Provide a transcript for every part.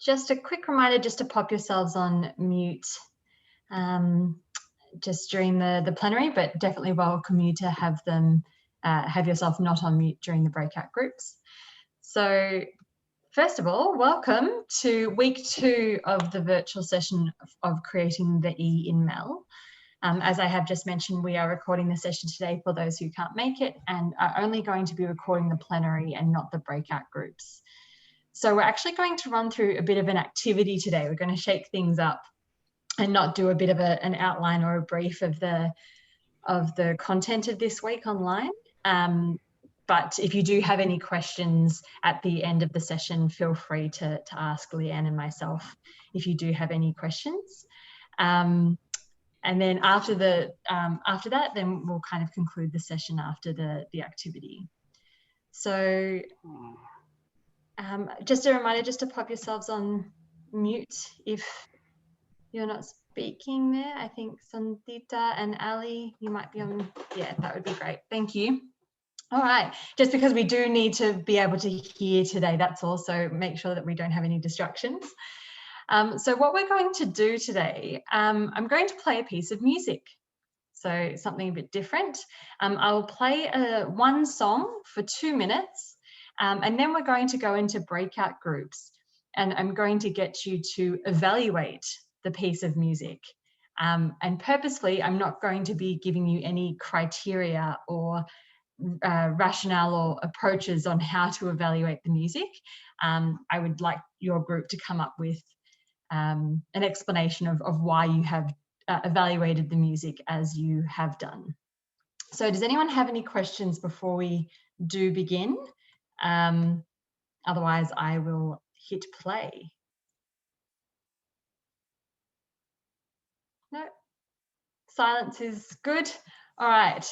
Just a quick reminder just to pop yourselves on mute just during the plenary, but definitely welcome you to have yourself not on mute during the breakout groups. So first of all, welcome to week 2 of the virtual session of creating the E in MEL. As I have just mentioned, we are recording the session today for those who can't make it and are only going to be recording the plenary and not the breakout groups. So we're actually going to run through a bit of an activity today. We're going to shake things up and not do a bit of an outline or a brief of the content of this week online. But if you do have any questions at the end of the session, feel free to ask Leanne and myself if you do have any questions. And then after that, then we'll kind of conclude the session after the activity. So just a reminder just to pop yourselves on mute if you're not speaking there. I think Sandita and Ali, you might be on. Yeah, that would be great. Thank you. All right, just because we do need to be able to hear today, that's also make sure that we don't have any distractions. So what we're going to do today, I'm going to play a piece of music. So something a bit different. I'll play one song for 2 minutes, and then we're going to go into breakout groups, and I'm going to get you to evaluate the piece of music. And purposefully, I'm not going to be giving you any criteria or rationale or approaches on how to evaluate the music. I would like your group to come up with an explanation of why you have evaluated the music as you have done. So does anyone have any questions before we do begin? Otherwise, I will hit play. No, silence is good. All right,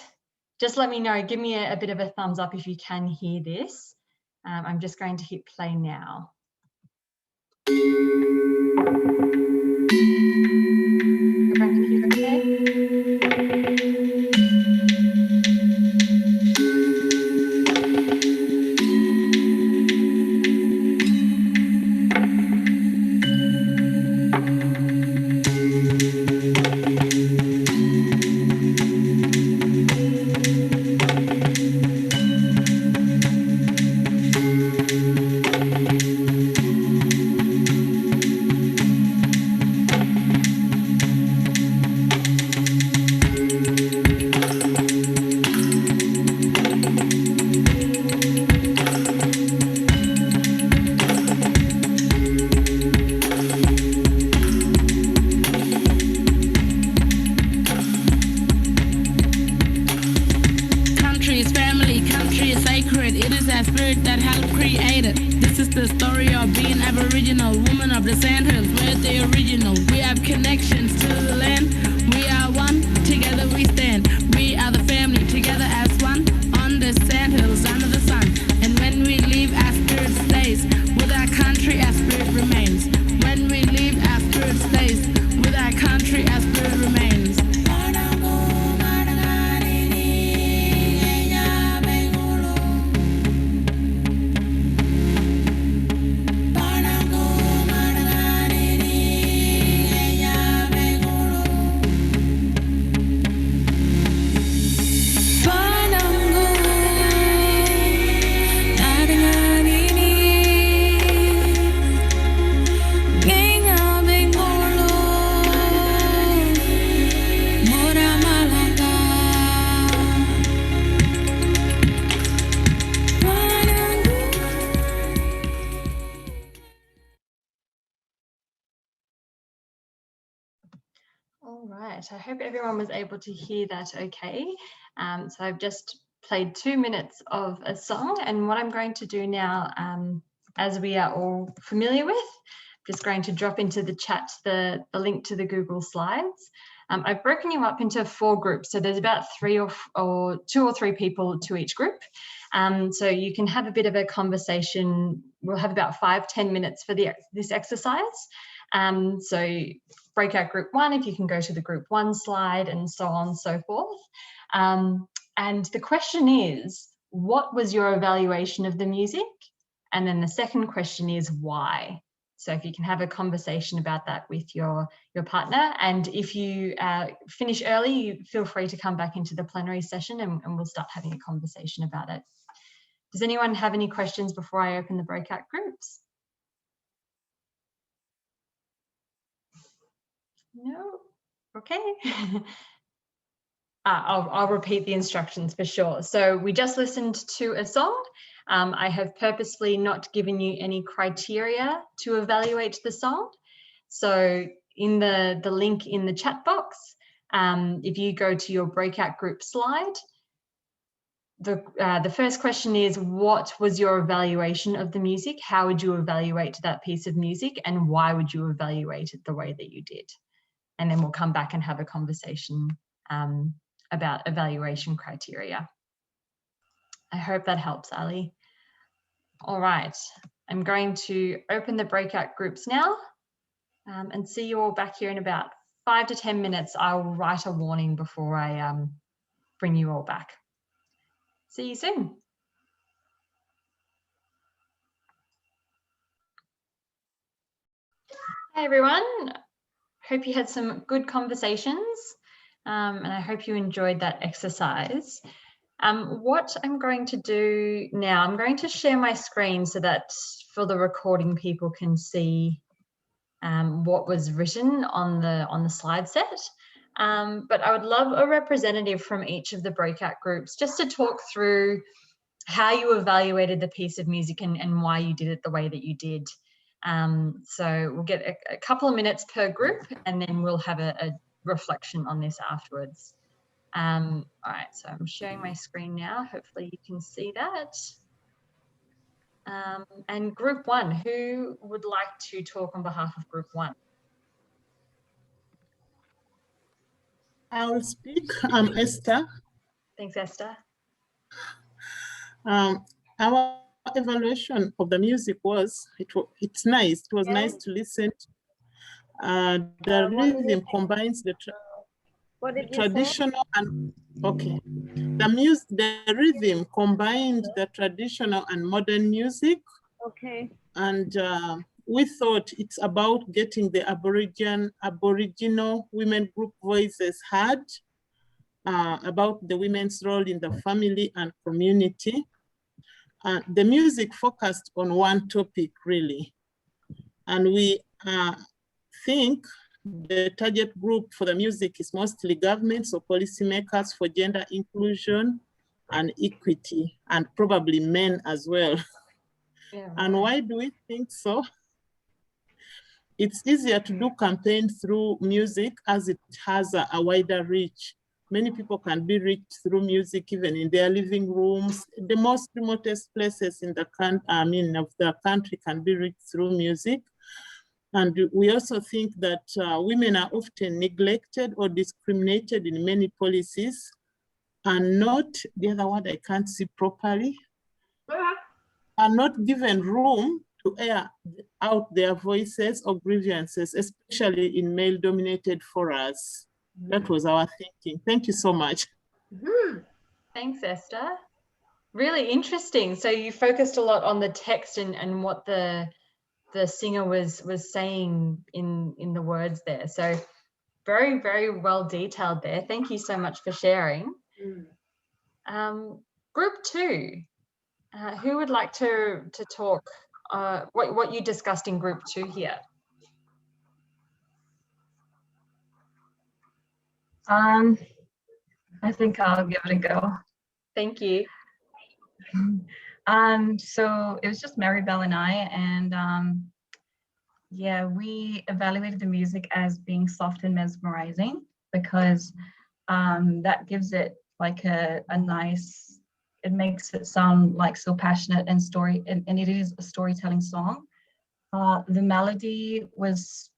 just let me know. Give me a bit of a thumbs up if you can hear this. I'm just going to hit play now. Everyone can hear okay? All right, I hope everyone was able to hear that okay. So I've just played 2 minutes of a song, and what I'm going to do now, as we are all familiar with, I'm just going to drop into the chat the link to the Google Slides. I've broken you up into 4 groups, so there's about 2 or 3 people to each group. So you can have a bit of a conversation. We'll have about 5-10 minutes for this exercise. So breakout group 1, if you can go to the group 1 slide, and so on and so forth. And the question is, what was your evaluation of the music? And then the second question is why? So if you can have a conversation about that with your partner, and if you finish early, you feel free to come back into the plenary session and we'll start having a conversation about it. Does anyone have any questions before I open the breakout groups? No? Okay. I'll repeat the instructions for sure. So we just listened to a song. I have purposefully not given you any criteria to evaluate the song. So in the link in the chat box, if you go to your breakout group slide, the first question is, what was your evaluation of the music? How would you evaluate that piece of music, and why would you evaluate it the way that you did? And then we'll come back and have a conversation about evaluation criteria. I hope that helps, Ali. All right, I'm going to open the breakout groups now and see you all back here in about 5 to 10 minutes. I'll write a warning before I bring you all back. See you soon. Hi, everyone. Hope you had some good conversations and I hope you enjoyed that exercise. What I'm going to do now, I'm going to share my screen so that for the recording people can see what was written on the slide set. But I would love a representative from each of the breakout groups just to talk through how you evaluated the piece of music and why you did it the way that you did. So we'll get a couple of minutes per group and then we'll have a reflection on this afterwards. All right, so I'm sharing my screen now. Hopefully you can see that. And group one, who would like to talk on behalf of group one? I'll speak. I'm Esther. Thanks, Esther. Our evaluation of the music was, it's nice. It was nice to listen. The rhythm combines the traditional and, okay. The rhythm combined the traditional and modern music. Okay. And we thought it's about getting the Aboriginal women group voices heard, about the women's role in the family and community. The music focused on one topic, really. And we think the target group for the music is mostly governments or policymakers for gender inclusion and equity, and probably men as well. Yeah, and why do we think so? It's easier to do campaign through music as it has a wider reach. Many people can be reached through music, even in their living rooms. The most remotest places in the country can be reached through music. And we also think that women are often neglected or discriminated in many policies, and not, the other word I can't see properly, are not given room to air out their voices or grievances, especially in male-dominated forums. That was our thinking. Thank you so much. Thanks, Esther. Really interesting. So you focused a lot on the text and what the singer was saying in the words there. So very, very well detailed there. Thank you so much for sharing. Group two, who would like to talk what you discussed in group two here? I think I'll give it a go. Thank you. So it was just Mary Bell and I, and yeah, we evaluated the music as being soft and mesmerizing because that gives it like a nice, it makes it sound like so passionate and and it is a storytelling song. The melody was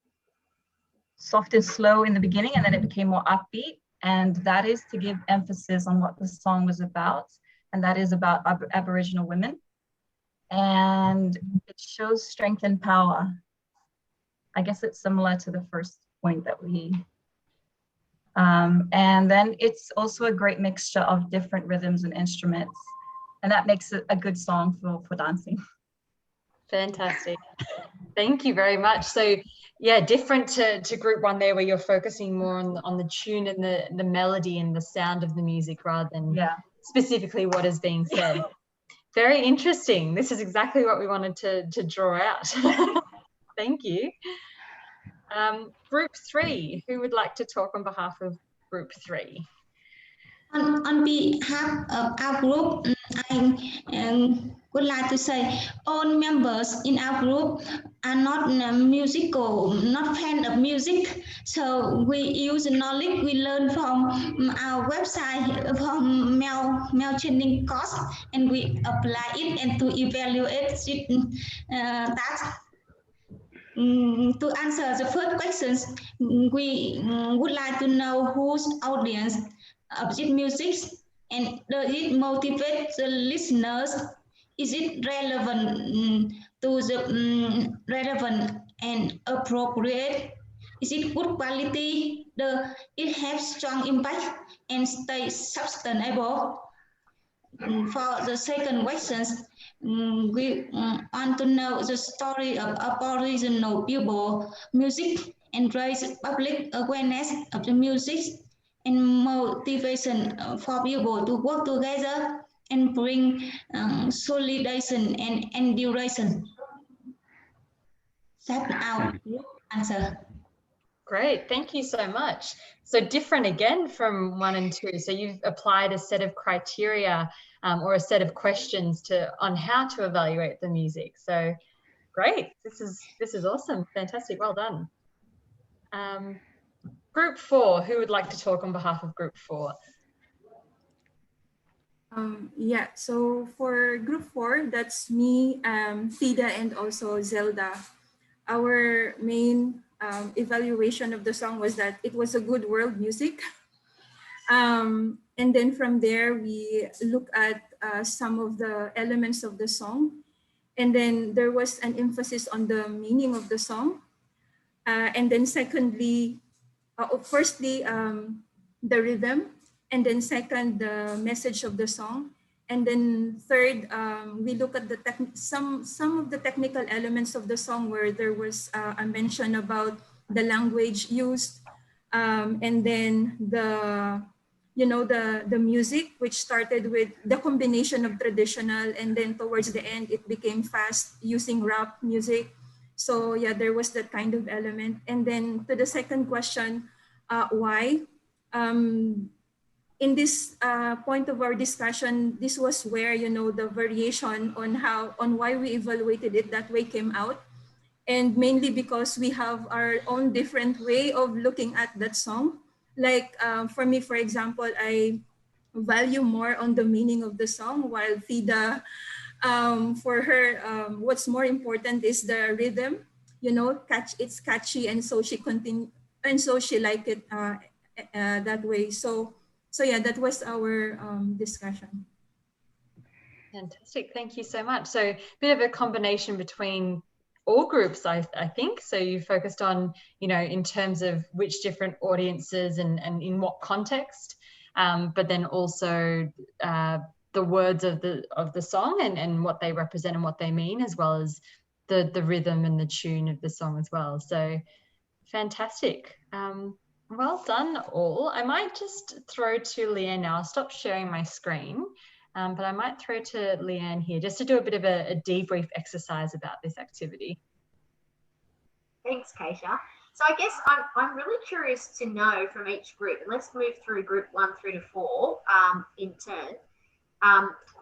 soft and slow in the beginning, and then it became more upbeat. And that is to give emphasis on what the song was about. And that is about Aboriginal women. And it shows strength and power. I guess it's similar to the first point that we, and then it's also a great mixture of different rhythms and instruments. And that makes it a good song for dancing. Fantastic. Thank you very much. So yeah, different to group one there, where you're focusing more on the tune and the melody and the sound of the music rather than specifically what is being said. Very interesting. This is exactly what we wanted to draw out. Thank you. Group 3, who would like to talk on behalf of group 3? On behalf of our group, I would like to say all members in our group are not musical, not fan of music. So we use the knowledge we learn from our website, from MEL training course, and we apply it and to evaluate it. That to answer the first questions, we would like to know whose audience of this music, and does it motivate the listeners? Is it relevant to the relevant and appropriate? Is it good quality? It has strong impact and stay sustainable? For the second questions, we want to know the story of Aboriginal people music and raise public awareness of the music and motivation for people to work together and bring solidarity and duration. That's our answer. Great, thank you so much. So different again from 1 and 2. So you've applied a set of criteria or a set of questions on how to evaluate the music. So great, this is awesome, fantastic, well done. Group 4, who would like to talk on behalf of group 4? Yeah, so for group 4, that's me, Fida, and also Zelda. Our main evaluation of the song was that it was a good world music. And then from there, we look at some of the elements of the song. And then there was an emphasis on the meaning of the song. And then secondly, firstly, the rhythm. And then second, the message of the song. And then third, we look at some of the technical elements of the song, where there was a mention about the language used, and then the music, which started with the combination of traditional, and then towards the end it became fast using rap music. So yeah, there was that kind of element. And then to the second question, why? In this point of our discussion, this was where the variation on why we evaluated it that way came out, and mainly because we have our own different way of looking at that song. Like for me, for example, I value more on the meaning of the song, while Fida, for her, what's more important is the rhythm. It's catchy, and so she liked it that way. So yeah, that was our discussion. Fantastic, thank you so much. So a bit of a combination between all groups, I think. So you focused on, in terms of which different audiences and in what context, but then also the words of the song and what they represent and what they mean, as well as the rhythm and the tune of the song as well. So fantastic. Well done all. I might just throw to Leanne now. I'll stop sharing my screen, but I might throw to Leanne here just to do a bit of a debrief exercise about this activity. Thanks, Keisha. So I guess I'm really curious to know from each group, and let's move through group 1 through to 4 in turn.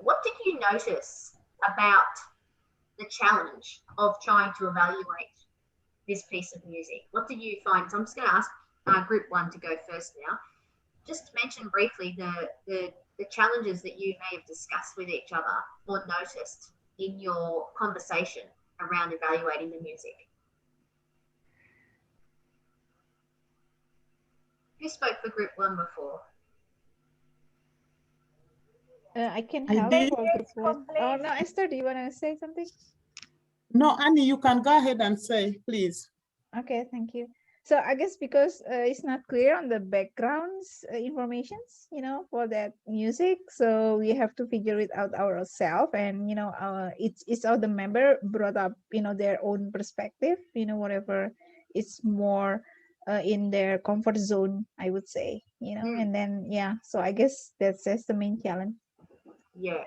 What did you notice about the challenge of trying to evaluate this piece of music? What did you find? So I'm just going to ask group 1 to go first now. Just mention briefly the challenges that you may have discussed with each other or noticed in your conversation around evaluating the music. Who spoke for group 1 before? I can help for group 1. Oh no, Esther, do you want to say something? No, Annie, you can go ahead and say, please. Okay, thank you. So I guess because it's not clear on the backgrounds informations, for that music, so we have to figure it out ourselves. And it's all the member brought up, their own perspective, whatever it's more in their comfort zone, I would say, and then so I guess that's the main challenge. Yeah,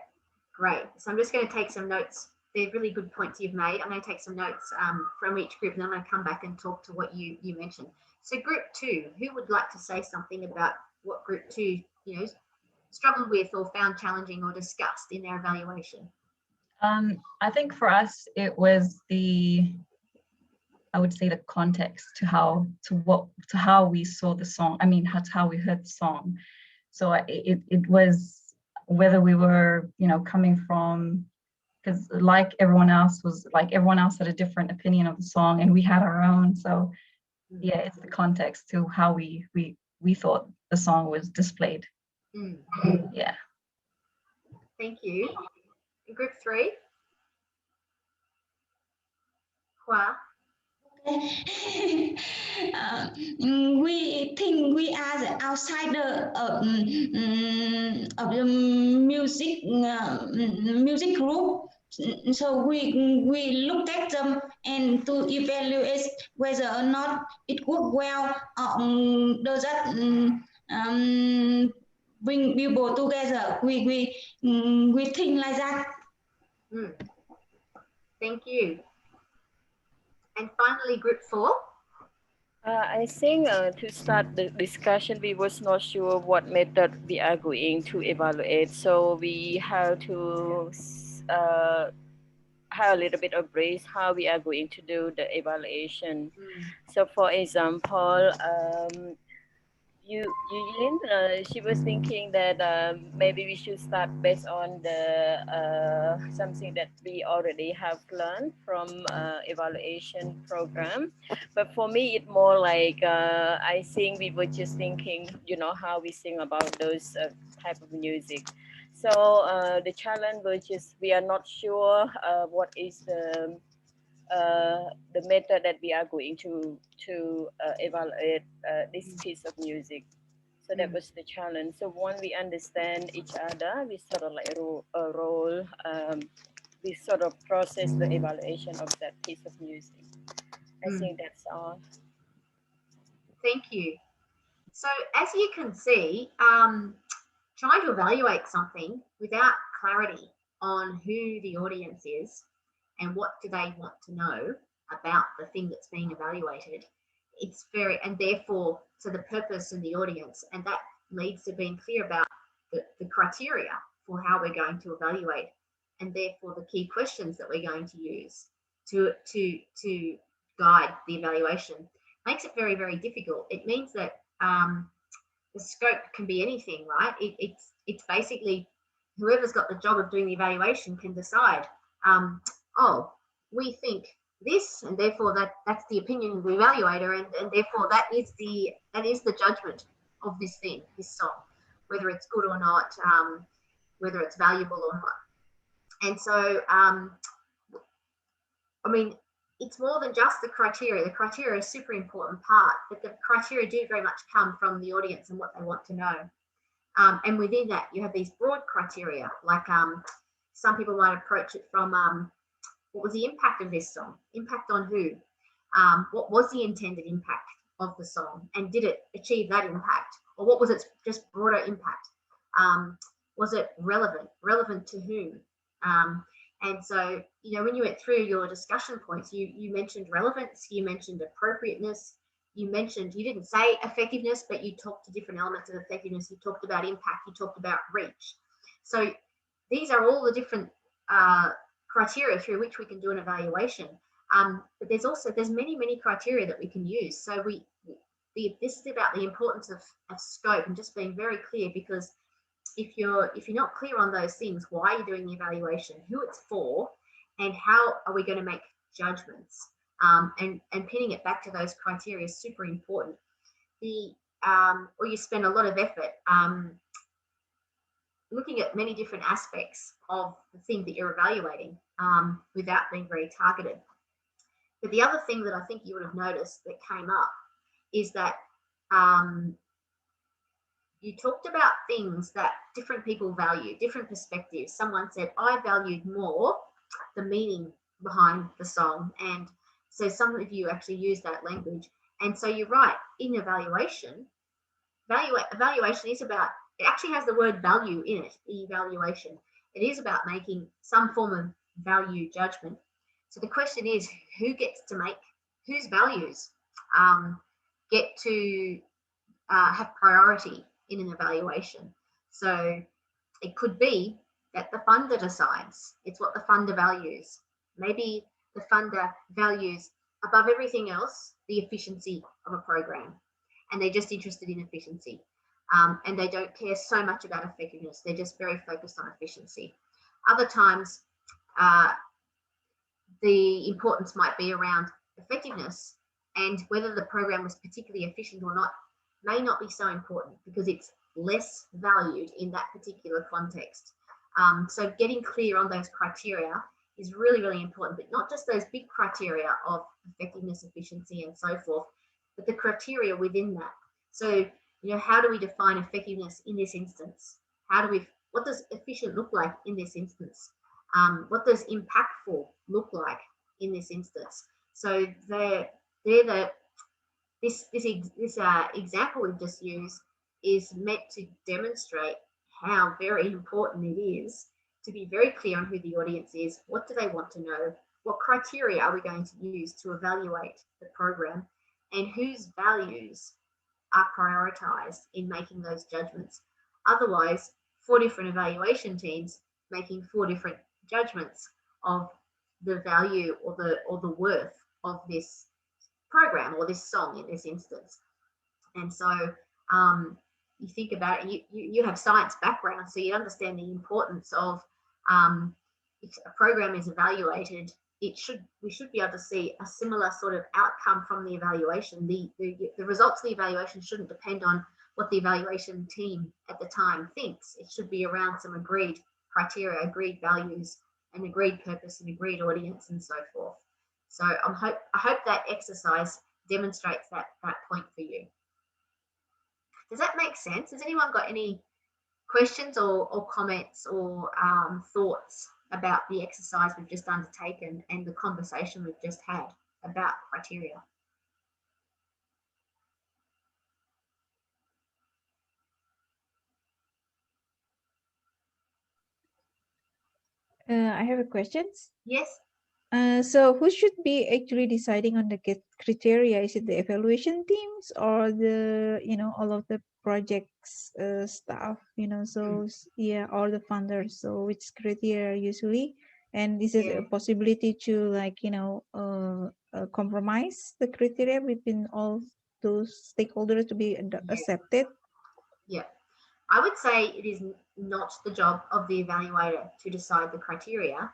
great. So I'm just going to take some notes. They're really good points you've made. I'm going to take some notes from each group, and then I'm going to come back and talk to what you mentioned. So group 2, who would like to say something about what group 2, struggled with or found challenging or discussed in their evaluation? I think for us, it was I would say the context to how we saw the song. I mean, how we heard the song. So it was whether we were, coming from, because like everyone else had a different opinion of the song, and we had our own. So yeah, it's the context to how we thought the song was displayed. Yeah. Thank you. In group 3, Hua. We think we are the outsider of the music group. So we looked at them and to evaluate whether or not it worked well. Does that bring people together? We think like that. Thank you. And finally, group 4. I think to start the discussion, we was not sure what method we are going to evaluate. So we have to have a little bit of brief how we are going to do the evaluation. So for example, Yin, she was thinking that maybe we should start based on the something that we already have learned from evaluation program. But for me, it's more like I think we were just thinking, how we sing about those type of music. So the challenge was just we are not sure what is the method that we are going to evaluate this piece of music. So that was the challenge. So when we understand each other, we sort of like we sort of process the evaluation of that piece of music. I think that's all. Thank you. So as you can see, trying to evaluate something without clarity on who the audience is and what do they want to know about the thing that's being evaluated, and therefore to the purpose and the audience, and that leads to being clear about the criteria for how we're going to evaluate, and therefore the key questions that we're going to use to guide the evaluation, makes it very, very difficult. It means that the scope can be anything, right? It's basically whoever's got the job of doing the evaluation can decide, we think this, and therefore that's the opinion of the evaluator, and therefore that is the judgment of this thing, this song, whether it's good or not, whether it's valuable or not. And so I mean, it's more than just the criteria. The criteria is a super important part, but the criteria do very much come from the audience and what they want to know. And within that, you have these broad criteria, like some people might approach it from what was the impact of this song? Impact on who? What was the intended impact of the song? And did it achieve that impact? Or what was its just broader impact? Was it relevant? Relevant to whom? And so, when you went through your discussion points, you mentioned relevance, you mentioned appropriateness, you didn't say effectiveness, but you talked to different elements of effectiveness. You talked about impact, you talked about reach. So these are all the different criteria through which we can do an evaluation. But there's many criteria that we can use. So this is about the importance of scope and just being very clear, because if you're not clear on those things, why are you doing the evaluation, who it's for, and how are we going to make judgments, and pinning it back to those criteria is super important. Or you spend a lot of effort looking at many different aspects of the thing that you're evaluating without being very targeted. But the other thing that I think you would have noticed that came up is that you talked about things that different people value, different perspectives. Someone said, I valued more the meaning behind the song. And so some of you actually use that language. And so you're right, in evaluation, evaluation is about, it actually has the word value in it, evaluation. It is about making some form of value judgment. So the question is, who gets to make, whose values get to have priority in an evaluation? So it could be that the funder decides. It's what the funder values. Maybe the funder values above everything else the efficiency of a program, and they're just interested in efficiency, and they don't care so much about effectiveness. They're just very focused on efficiency. Other times, the importance might be around effectiveness, and whether the program was particularly efficient or not may not be so important because it's less valued in that particular context. So getting clear on those criteria is really, really important, but not just those big criteria of effectiveness, efficiency, and so forth, but the criteria within that. So, you know, how do we define effectiveness in this instance? What does efficient look like in this instance? What does impactful look like in this instance? So this example we've just used is meant to demonstrate how very important it is to be very clear on who the audience is, what do they want to know, what criteria are we going to use to evaluate the program, and whose values are prioritized in making those judgments. Otherwise, 4 different evaluation teams making 4 different judgments of the value or the worth of this program or this song in this instance. And so you think about it, you have science background, so you understand the importance of if a program is evaluated, we should be able to see a similar sort of outcome from the evaluation. The results of the evaluation shouldn't depend on what the evaluation team at the time thinks. It should be around some agreed criteria, agreed values, an agreed purpose, an agreed audience, and so forth. So I hope that exercise demonstrates that point for you. Does that make sense? Has anyone got any questions or comments or thoughts about the exercise we've just undertaken and the conversation we've just had about criteria? I have a questions. Yes. So who should be actually deciding on the criteria? Is it the evaluation teams or the, you know, all of the projects staff, you know, so yeah, or the funders? So which criteria usually, and is it a possibility to, like, you know, compromise the criteria between all those stakeholders to be accepted? Yeah, I would say it is not the job of the evaluator to decide the criteria.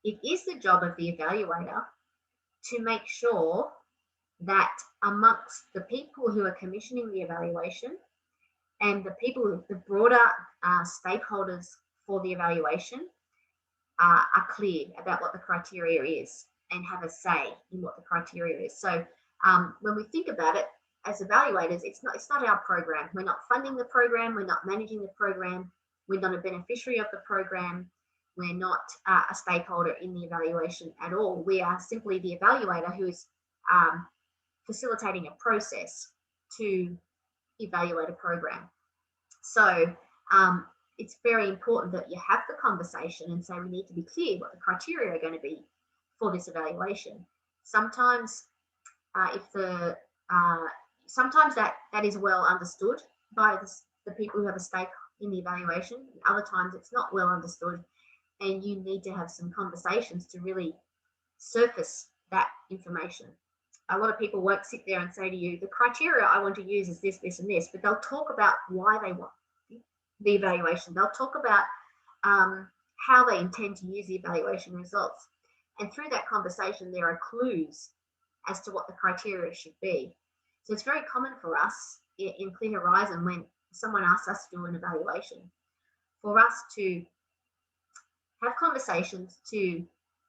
It is the job of the evaluator to make sure that amongst the people who are commissioning the evaluation and the people, the broader stakeholders for the evaluation are clear about what the criteria is and have a say in what the criteria is. So when we think about it, as evaluators, it's not our program. We're not funding the program. We're not managing the program. We're not a beneficiary of the program. We're not a stakeholder in the evaluation at all. We are simply the evaluator who is facilitating a process to evaluate a program. So it's very important that you have the conversation and say we need to be clear what the criteria are going to be for this evaluation. Sometimes sometimes that is well understood by the people who have a stake in the evaluation. Other times it's not well understood, and you need to have some conversations to really surface that information. A lot of people won't sit there and say to you, the criteria I want to use is this, this, and this, but they'll talk about why they want the evaluation. They'll talk about how they intend to use the evaluation results. And through that conversation, there are clues as to what the criteria should be. So it's very common for us in Clear Horizon, when someone asks us to do an evaluation, for us to have conversations to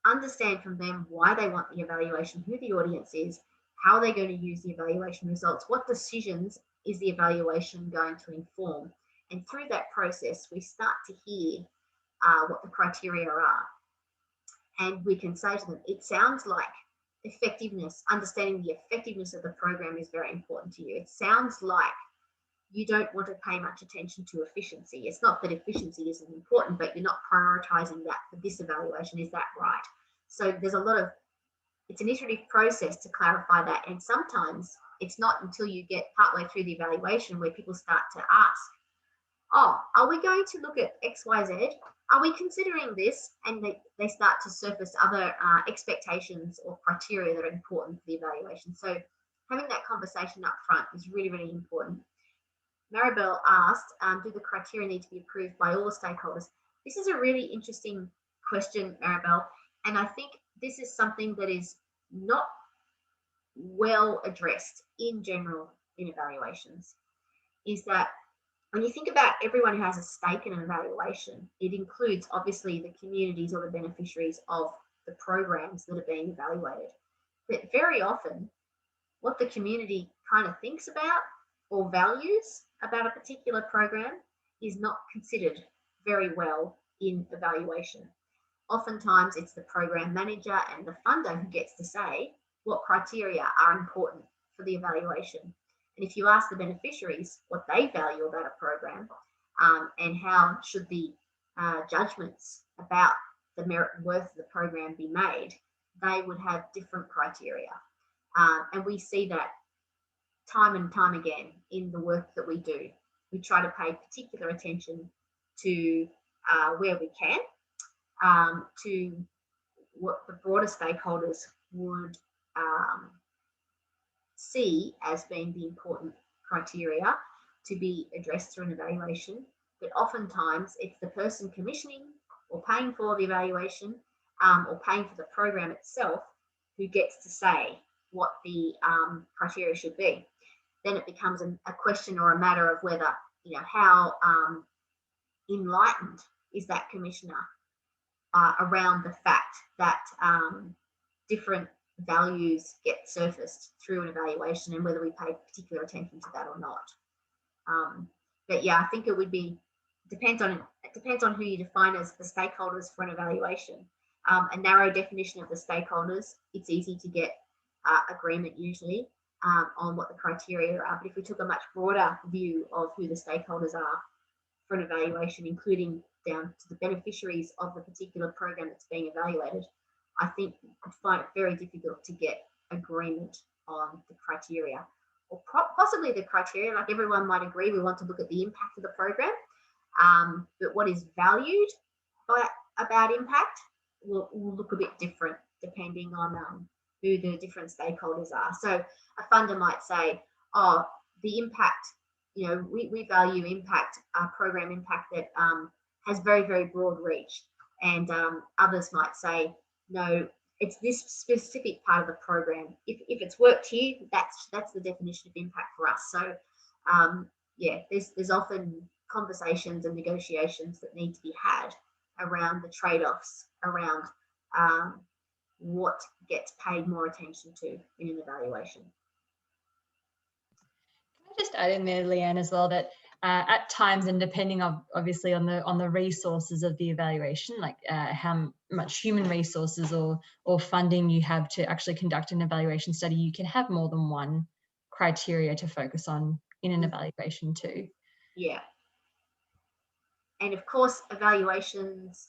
understand from them why they want the evaluation, who the audience is, How are they going to use the evaluation results? What decisions is the evaluation going to inform? And through that process, we start to hear what the criteria are. And we can say to them, it sounds like effectiveness, understanding the effectiveness of the program is very important to you. It sounds like you don't want to pay much attention to efficiency. It's not that efficiency isn't important, but you're not prioritizing that for this evaluation. Is that right? So there's a lot of, it's an iterative process to clarify that. And sometimes it's not until you get partway through the evaluation where people start to ask, oh, are we going to look at X, Y, Z? Are we considering this? And they start to surface other expectations or criteria that are important for the evaluation. So having that conversation up front is really, really important. Maribel asked, do the criteria need to be approved by all stakeholders? This is a really interesting question, Maribel. And I think this is something that is not well addressed in general in evaluations, is that when you think about everyone who has a stake in an evaluation, it includes obviously the communities or the beneficiaries of the programs that are being evaluated. But very often, what the community kind of thinks about or values about a particular program is not considered very well in evaluation. Oftentimes, it's the program manager and the funder who gets to say what criteria are important for the evaluation. And if you ask the beneficiaries what they value about a program and how should the judgments about the merit and worth of the program be made, they would have different criteria. And we see that time and time again in the work that we do. We try to pay particular attention to where we can, to what the broader stakeholders would see as being the important criteria to be addressed through an evaluation. But oftentimes it's the person commissioning or paying for the evaluation or paying for the program itself who gets to say what the criteria should be. Then it becomes a question or a matter of whether, you know, how enlightened is that commissioner around the fact that different values get surfaced through an evaluation and whether we pay particular attention to that or not. But yeah, I think it would be, it depends on who you define as the stakeholders for an evaluation. A narrow definition of the stakeholders, it's easy to get agreement usually on what the criteria are. But if we took a much broader view of who the stakeholders are for an evaluation, including down to the beneficiaries of the particular program that's being evaluated, I think I'd find it very difficult to get agreement on the criteria, or possibly the criteria. Like everyone might agree, we want to look at the impact of the program, but what is valued about impact will look a bit different depending on who the different stakeholders are. So a funder might say, oh, the impact, you know, we value impact, program impact that has very, very broad reach. And others might say, no, it's this specific part of the program. If it's worked here, that's the definition of impact for us. So yeah, there's often conversations and negotiations that need to be had around the trade-offs, around what gets paid more attention to in an evaluation. Can I just add in there, Leanne, as well, that at times, and depending obviously on the resources of the evaluation, like how much human resources or funding you have to actually conduct an evaluation study, you can have more than one criteria to focus on in an evaluation too. Yeah. And of course, evaluations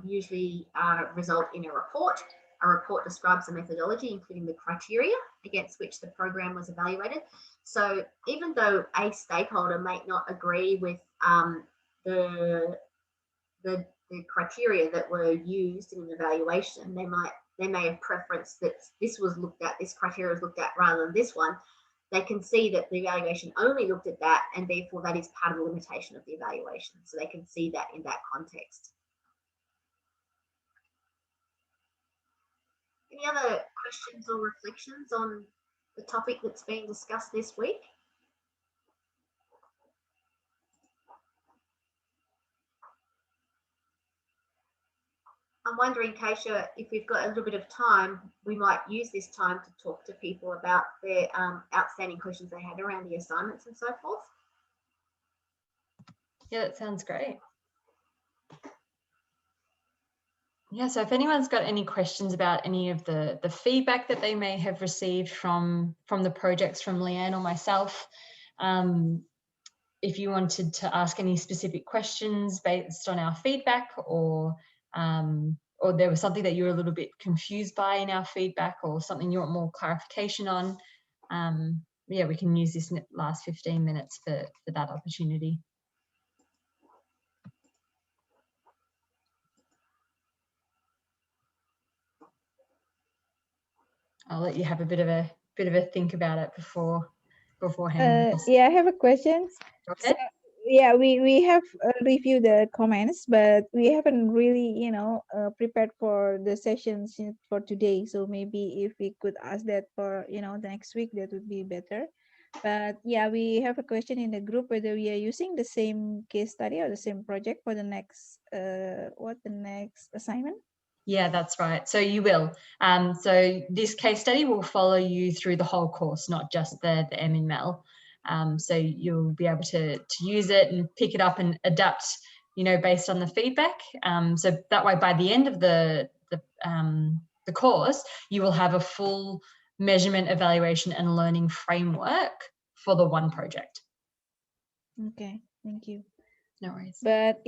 usually result in a report. A report describes the methodology, including the criteria against which the program was evaluated. So even though a stakeholder may not agree with the criteria that were used in an evaluation, they may have preference that this was looked at, this criteria was looked at rather than this one. They can see that the evaluation only looked at that, and therefore that is part of the limitation of the evaluation. So they can see that in that context. Any other questions or reflections on the topic that's being discussed this week? I'm wondering, Keisha, if we've got a little bit of time, we might use this time to talk to people about their outstanding questions they had around the assignments and so forth. Yeah, that sounds great. Yeah, so if anyone's got any questions about any of the feedback that they may have received from the projects from Leanne or myself, if you wanted to ask any specific questions based on our feedback, or there was something that you were a little bit confused by in our feedback, or something you want more clarification on, yeah, we can use this last 15 minutes for that opportunity. I'll let you have a bit of a think about it beforehand. Yeah, I have a question. Okay. So, yeah, we have reviewed the comments, but we haven't really, prepared for the sessions for today. So maybe if we could ask that for, the next week, that would be better. But yeah, we have a question in the group whether we are using the same case study or the same project for the next, the next assignment. Yeah, that's right. So you will. So this case study will follow you through the whole course, not just the M in MEL. So you'll be able to use it and pick it up and adapt, based on the feedback. So that way, by the end of the course, you will have a full measurement, evaluation, and learning framework for the one project. Okay, thank you. No worries. But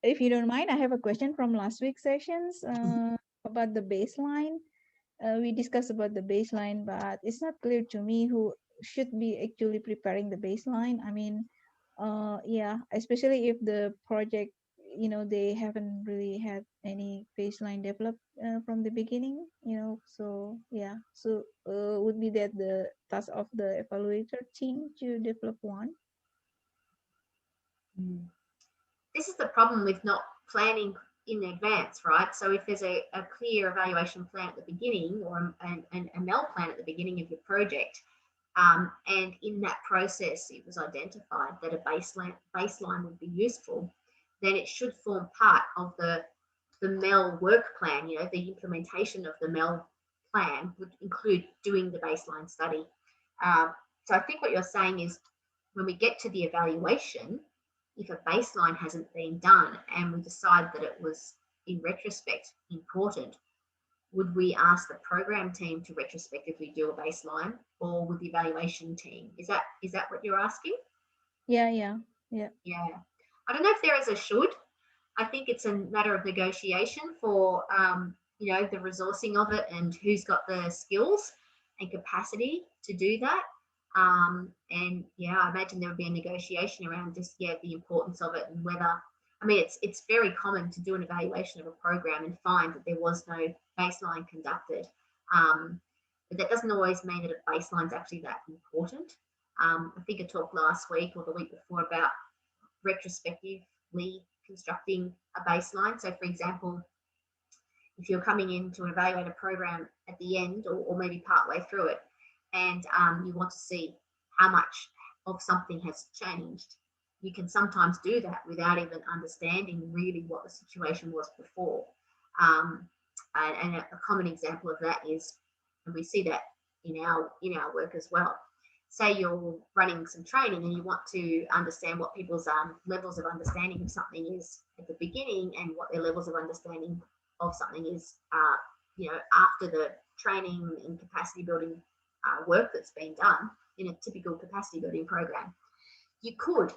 if you don't mind, I have a question from last week's sessions about the baseline. We discussed about the baseline, but it's not clear to me who should be actually preparing the baseline. I mean, yeah, especially if the project, they haven't really had any baseline developed from the beginning, so yeah. So would be that the task of the evaluator team to develop one? This is the problem with not planning in advance, right? So if there's a clear evaluation plan at the beginning, or a MEL plan at the beginning of your project, and in that process it was identified that a baseline would be useful, then it should form part of the MEL work plan. The implementation of the MEL plan would include doing the baseline study. So I think what you're saying is, when we get to the evaluation, if a baseline hasn't been done and we decide that it was, in retrospect, important, would we ask the program team to retrospectively do a baseline, or would the evaluation team? Is that what you're asking? Yeah. I don't know if there is a should. I think it's a matter of negotiation for the resourcing of it and who's got the skills and capacity to do that. And yeah, I imagine there would be a negotiation around just the importance of it, and whether, I mean, it's very common to do an evaluation of a program and find that there was no baseline conducted. But that doesn't always mean that a baseline is actually that important. I think I talked last week or the week before about retrospectively constructing a baseline. So for example, if you're coming in to evaluate a program at the end, or maybe partway through it, and you want to see how much of something has changed, you can sometimes do that without even understanding really what the situation was before. And a common example of that is, and we see that in our work as well, say you're running some training and you want to understand what people's levels of understanding of something is at the beginning, and what their levels of understanding of something is after the training and capacity building work that's been done in a typical capacity building program. You could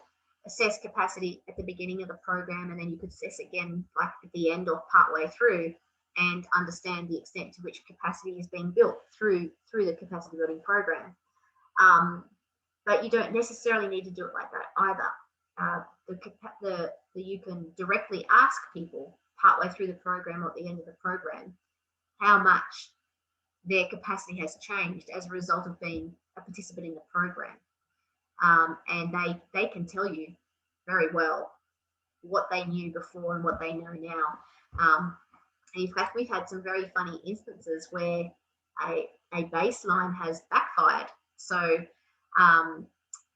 assess capacity at the beginning of the program, and then you could assess again like at the end or partway through, and understand the extent to which capacity is being built through the capacity building program. But you don't necessarily need to do it like that either. You can directly ask people partway through the program or at the end of the program how much their capacity has changed as a result of being a participant in the program. And they can tell you very well what they knew before and what they know now. And in fact, we've had some very funny instances where a baseline has backfired. So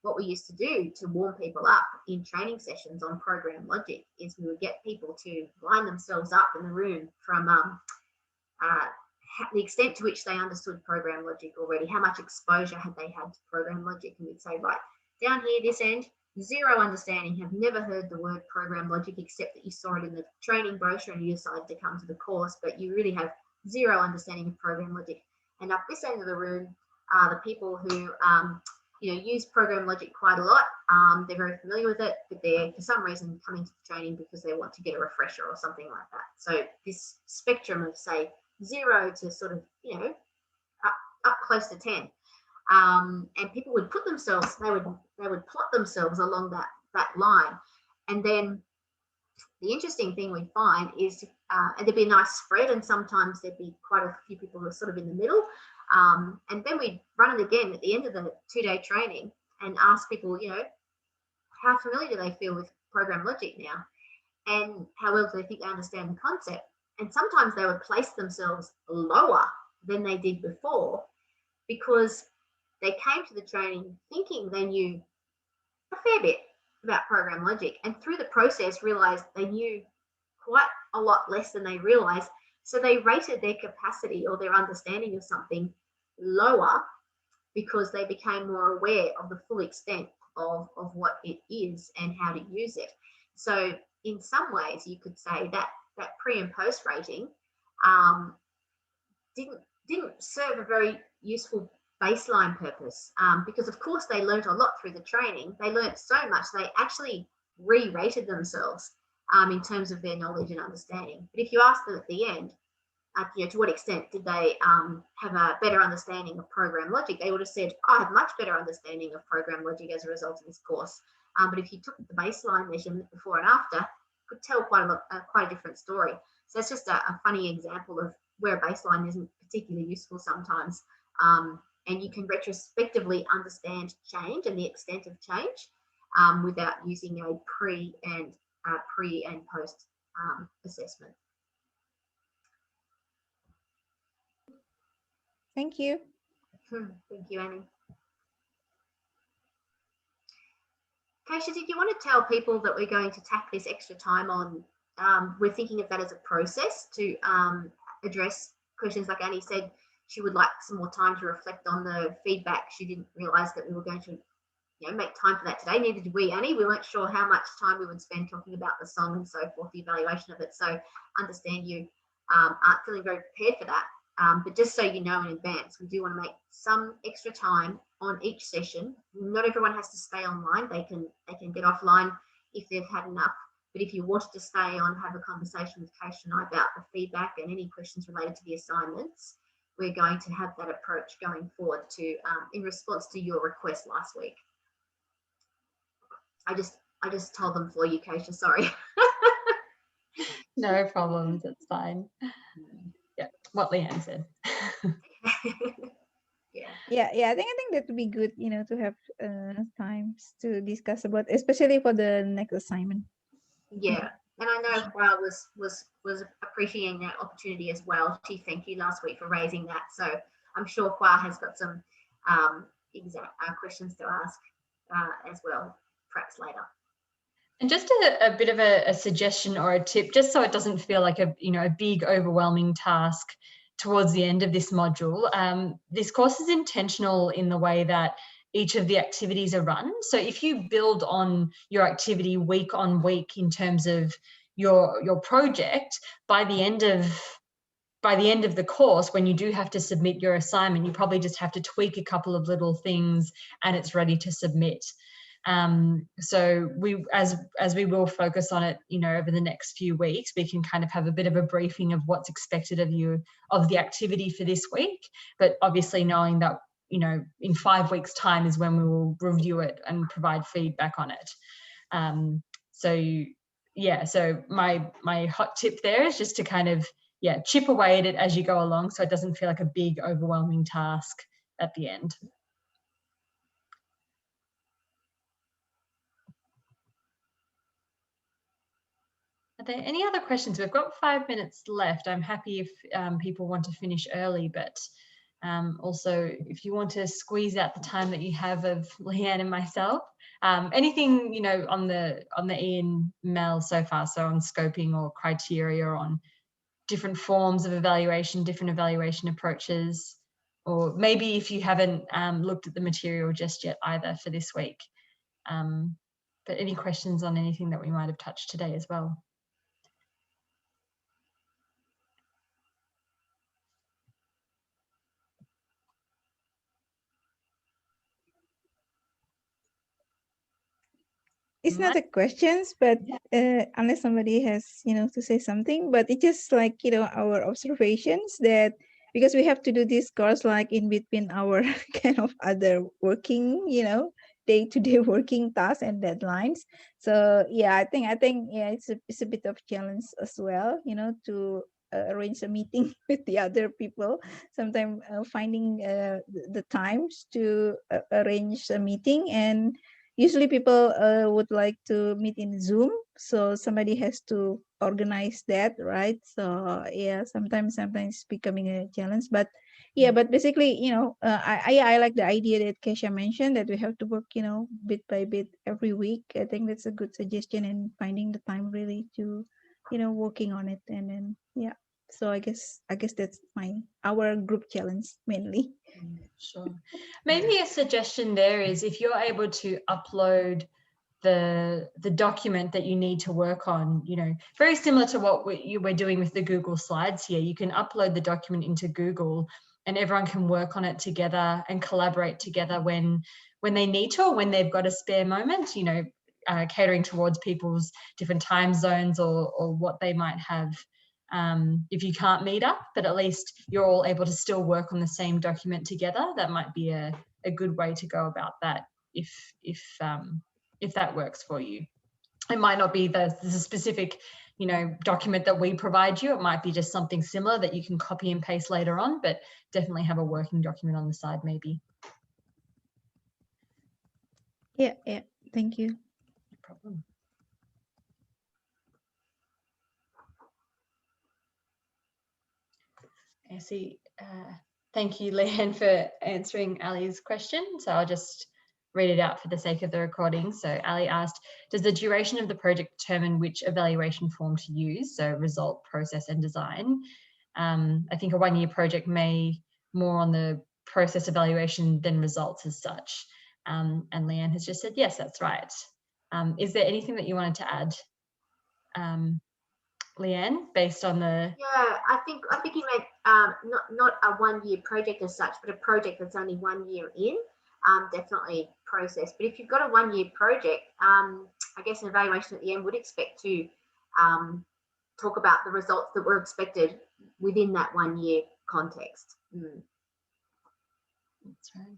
what we used to do to warm people up in training sessions on program logic is we would get people to line themselves up in the room from the extent to which they understood program logic already, how much exposure had they had to program logic, and we'd say, right, down here, this end, zero understanding, have never heard the word program logic except that you saw it in the training brochure and you decided to come to the course, but you really have zero understanding of program logic. And up this end of the room are the people who use program logic quite a lot. They're very familiar with it, but they're for some reason coming to the training because they want to get a refresher or something like that. So this spectrum of, say, 0 to sort of, up close to 10. And people would put themselves, they would plot themselves along that line. And then the interesting thing we find is, and there'd be a nice spread, and sometimes there'd be quite a few people who are sort of in the middle. And then we'd run it again at the end of the 2-day training and ask people, how familiar do they feel with program logic now? And how well do they think they understand the concept? And sometimes they would place themselves lower than they did before because they came to the training thinking they knew a fair bit about program logic, and through the process realized they knew quite a lot less than they realized. So they rated their capacity or their understanding of something lower because they became more aware of the full extent of what it is and how to use it. So in some ways you could say that pre and post rating didn't serve a very useful baseline purpose, because of course they learned a lot through the training. They learned so much they actually re-rated themselves in terms of their knowledge and understanding. But if you ask them at the end, to what extent did they have a better understanding of program logic, they would have said, I have much better understanding of program logic as a result of this course. But if you took the baseline measurement before and after, you could tell quite a different story. So it's just a funny example of where a baseline isn't particularly useful sometimes. And you can retrospectively understand change and the extent of change without using a pre and post assessment. Thank you. Thank you, Annie. Keisha, did you want to tell people that we're going to tack this extra time on? We're thinking of that as a process to address questions like Annie said. She would like some more time to reflect on the feedback. She didn't realise that we were going to make time for that today. Neither did we, Annie. We weren't sure how much time we would spend talking about the song and so forth, the evaluation of it. So understand you aren't feeling very prepared for that. But just so you know in advance, we do want to make some extra time on each session. Not everyone has to stay online. They can get offline if they've had enough. But if you wanted to stay on, have a conversation with Keisha and I about the feedback and any questions related to the assignments, we're going to have that approach going forward to in response to your request last week. I just told them for you, Keisha, sorry. No problems, it's fine. Yeah, what Leanne said. Yeah, I think that would be good, to have times to discuss about, especially for the next assignment. Yeah, and I know Hua was appreciating that opportunity as well. She thanked you last week for raising that. So I'm sure Hua has got some exact questions to ask as well, perhaps later. And just a bit of a suggestion or a tip, just so it doesn't feel like a big overwhelming task towards the end of this module. This course is intentional in the way that each of the activities are run. So if you build on your activity week on week in terms of your project, by the end of the course, when you do have to submit your assignment, you probably just have to tweak a couple of little things and it's ready to submit. So we, as we will focus on it, over the next few weeks, we can kind of have a bit of a briefing of what's expected of you, of the activity for this week, but obviously knowing that, in 5 weeks' time is when we will review it and provide feedback on it. So my hot tip there is just to kind of, chip away at it as you go along, so it doesn't feel like a big overwhelming task at the end. Are there any other questions? We've got 5 minutes left. I'm happy if people want to finish early, but Also, if you want to squeeze out the time that you have of Leanne and myself, anything, you know, on the Ian MEL so far, so on scoping or criteria or on different forms of evaluation, different evaluation approaches, or maybe if you haven't looked at the material just yet either for this week. But any questions on anything that we might have touched today as well? It's not a questions, but unless somebody has, you know, to say something, but it's just like, you know, our observations that because we have to do this course like in between our kind of other working, you know, day-to-day working tasks and deadlines. So yeah, I think yeah, it's a bit of challenge as well, you know, to arrange a meeting with the other people. Sometimes finding the times to arrange a meeting, and usually people would like to meet in Zoom, so somebody has to organize that, right? So yeah, sometimes it's becoming a challenge, but yeah, but basically, you know, I like the idea that Kesha mentioned that we have to work, you know, bit by bit every week. I think that's a good suggestion, and finding the time really to, you know, working on it, and then yeah. So I guess that's our group challenge mainly. Sure. Maybe a suggestion there is if you're able to upload the document that you need to work on, you know, very similar to what we're doing with the Google Slides here. You can upload the document into Google and everyone can work on it together and collaborate together when they need to, or when they've got a spare moment, you know, catering towards people's different time zones or what they might have. If you can't meet up, but at least you're all able to still work on the same document together. That might be a good way to go about that if that works for you. It might not be the specific, you know, document that we provide you. It might be just something similar that you can copy and paste later on, but definitely have a working document on the side maybe. Yeah, thank you. No problem. I see. Thank you, Leanne, for answering Ali's question. So I'll just read it out for the sake of the recording. So Ali asked, does the duration of the project determine which evaluation form to use? So result, process, and design. I think a one-year project may more on the process evaluation than results as such. And Leanne has just said, yes, that's right. Is there anything that you wanted to add, Leanne, based on the... Yeah, I think you meant not a one-year project as such, but a project that's only 1 year in. Definitely process. But if you've got a one-year project, I guess an evaluation at the end would expect to talk about the results that were expected within that 1 year context. That's right.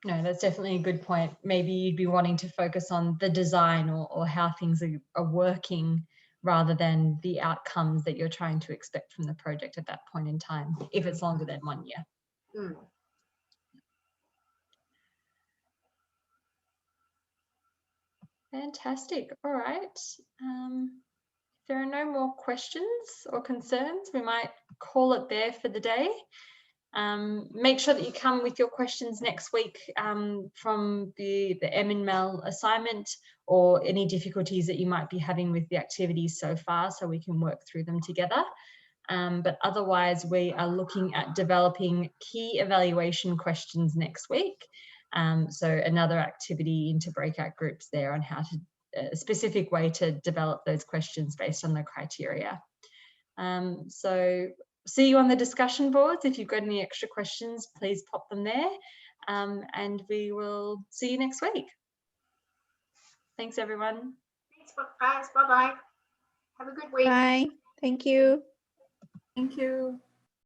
No, that's definitely a good point. Maybe you'd be wanting to focus on the design or how things are working rather than the outcomes that you're trying to expect from the project at that point in time, if it's longer than 1 year. Fantastic. All right. If there are no more questions or concerns, we might call it there for the day. Make sure that you come with your questions next week from the MEL assignment or any difficulties that you might be having with the activities so far, so we can work through them together. But otherwise, we are looking at developing key evaluation questions next week. So another activity into breakout groups there on how to, a specific way to develop those questions based on the criteria. So see you on the discussion boards. If you've got any extra questions, please pop them there. And we will see you next week. Thanks, everyone. Thanks, guys. Bye-bye. Have a good week. Bye. Thank you. Thank you.